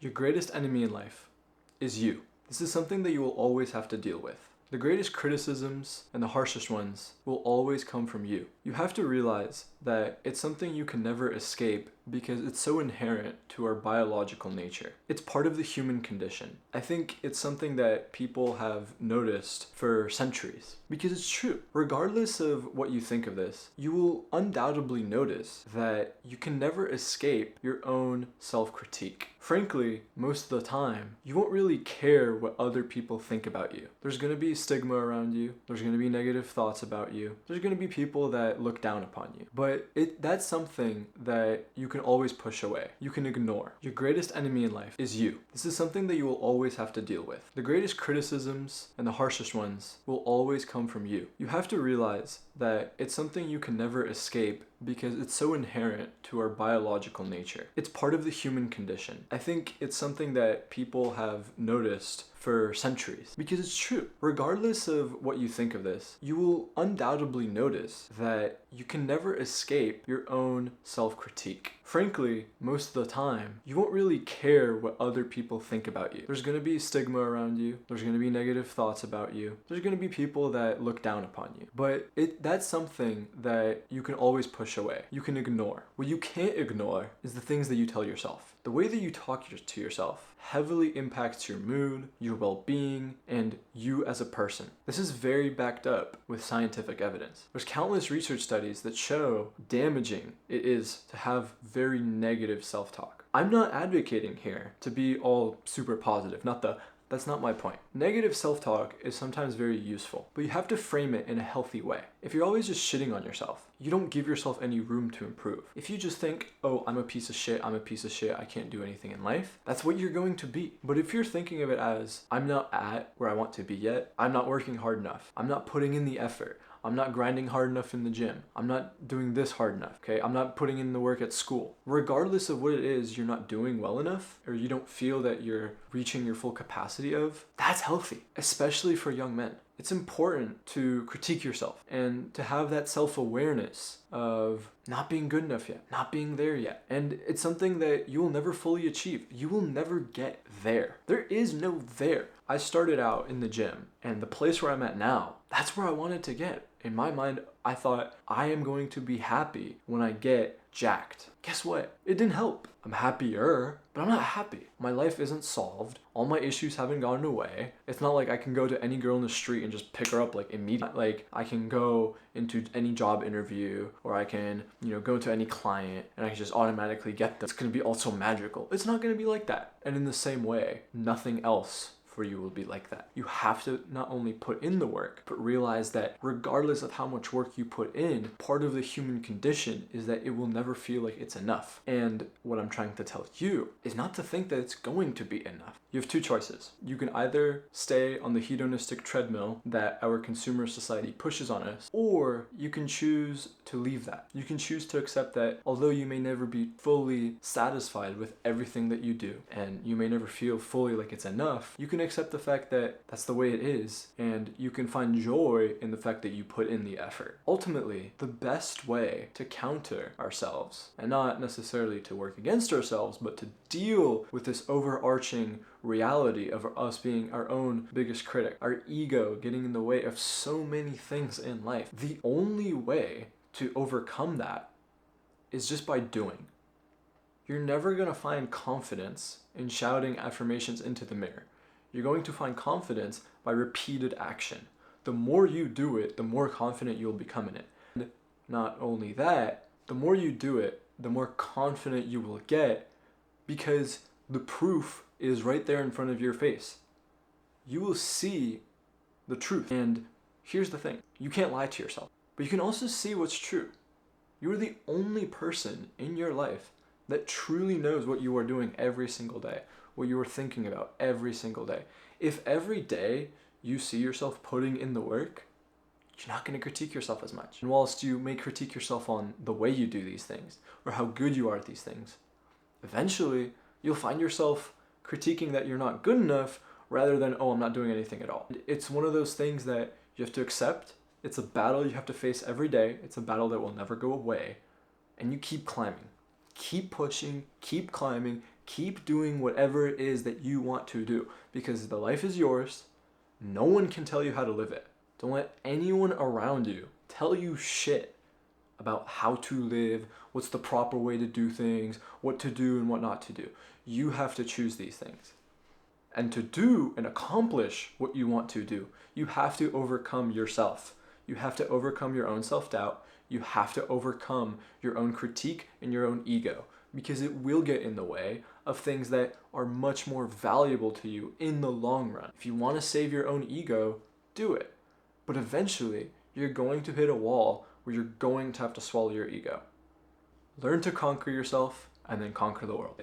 Your greatest enemy in life is you. This is something that you will always have to deal with. The greatest criticisms and the harshest ones will always come from you. You have to realize that it's something you can never escape because it's so inherent to our biological nature. It's part of the human condition. I think it's something that people have noticed for centuries because it's true. Regardless of what you think of this, you will undoubtedly notice that you can never escape your own self-critique. Frankly, most of the time, you won't really care what other people think about you. There's going to be stigma around you. There's going to be negative thoughts about you. There's going to be people that look down upon you. But that's something that you can always push away. You can ignore. Your greatest enemy in life is you. This is something that you will always have to deal with. The greatest criticisms and the harshest ones will always come from you. You have to realize that it's something you can never escape because it's so inherent to our biological nature. It's part of the human condition. I think it's something that people have noticed for centuries because it's true. Regardless of what you think of this, you will undoubtedly notice that you can never escape your own self-critique. Frankly, most of the time, you won't really care what other people think about you. There's going to be stigma around you. There's going to be negative thoughts about you. There's going to be people that look down upon you. But that's something that you can always push away. You can ignore. What you can't ignore is the things that you tell yourself. The way that you talk to yourself heavily impacts your mood, your well-being, and you as a person. This is very backed up with scientific evidence. There's countless research studies that show damaging it is to have very negative self-talk. I'm not advocating here to be all super positive, that's not my point. Negative self-talk is sometimes very useful, but you have to frame it in a healthy way. If you're always just shitting on yourself, you don't give yourself any room to improve. If you just think, oh, I'm a piece of shit, I can't do anything in life, that's what you're going to be. But if you're thinking of it as, I'm not at where I want to be yet, I'm not working hard enough, I'm not putting in the effort, I'm not grinding hard enough in the gym, I'm not doing this hard enough, okay? I'm not putting in the work at school. Regardless of what it is you're not doing well enough, or you don't feel that you're reaching your full capacity of, that's healthy, especially for young men. It's important to critique yourself and to have that self-awareness of not being good enough yet, not being there yet. And it's something that you will never fully achieve. You will never get there. There is no there. I started out in the gym, and the place where I'm at now, that's where I wanted to get. In my mind, I thought I am going to be happy when I get jacked. Guess what? It didn't help. I'm happier, but I'm not happy. My life isn't solved. All my issues haven't gone away. It's not like I can go to any girl in the street and just pick her up like immediately. Like I can go into any job interview, or I can, go to any client and I can just automatically get them. It's gonna be also magical. It's not gonna be like that. And in the same way, nothing else for you will be like that. You have to not only put in the work, but realize that regardless of how much work you put in, part of the human condition is that it will never feel like it's enough. And what I'm trying to tell you is not to think that it's going to be enough. You have two choices. You can either stay on the hedonistic treadmill that our consumer society pushes on us, or you can choose to leave that. You can choose to accept that although you may never be fully satisfied with everything that you do, and you may never feel fully like it's enough, you can accept the fact that that's the way it is, and you can find joy in the fact that you put in the effort. Ultimately, the best way to counter ourselves, and not necessarily to work against ourselves, but to deal with this overarching reality of us being our own biggest critic, our ego getting in the way of so many things in life. The only way to overcome that is just by doing. You're never going to find confidence in shouting affirmations into the mirror. You're going to find confidence by repeated action. The more you do it, the more confident you'll become in it. And not only that, the more you do it, the more confident you will get, because the proof is right there in front of your face. You will see the truth. And here's the thing, you can't lie to yourself, but you can also see what's true. You are the only person in your life that truly knows what you are doing every single day, what you are thinking about every single day. If every day you see yourself putting in the work, you're not going to critique yourself as much. And whilst you may critique yourself on the way you do these things, or how good you are at these things, eventually you'll find yourself critiquing that you're not good enough rather than, oh, I'm not doing anything at all. It's one of those things that you have to accept. It's a battle you have to face every day. It's a battle that will never go away. And you keep climbing. Keep pushing, keep climbing, Keep doing whatever it is that you want to do because the life is yours. No one can tell you how to live it. Don't let anyone around you tell you shit about how to live, what's the proper way to do things, what to do and what not to do. You have to choose these things. And to do and accomplish what you want to do, you have to overcome yourself. You have to overcome your own self-doubt. You have to overcome your own critique and your own ego because it will get in the way of things that are much more valuable to you in the long run. If you want to save your own ego, do it. But eventually, you're going to hit a wall where you're going to have to swallow your ego. Learn to conquer yourself and then conquer the world.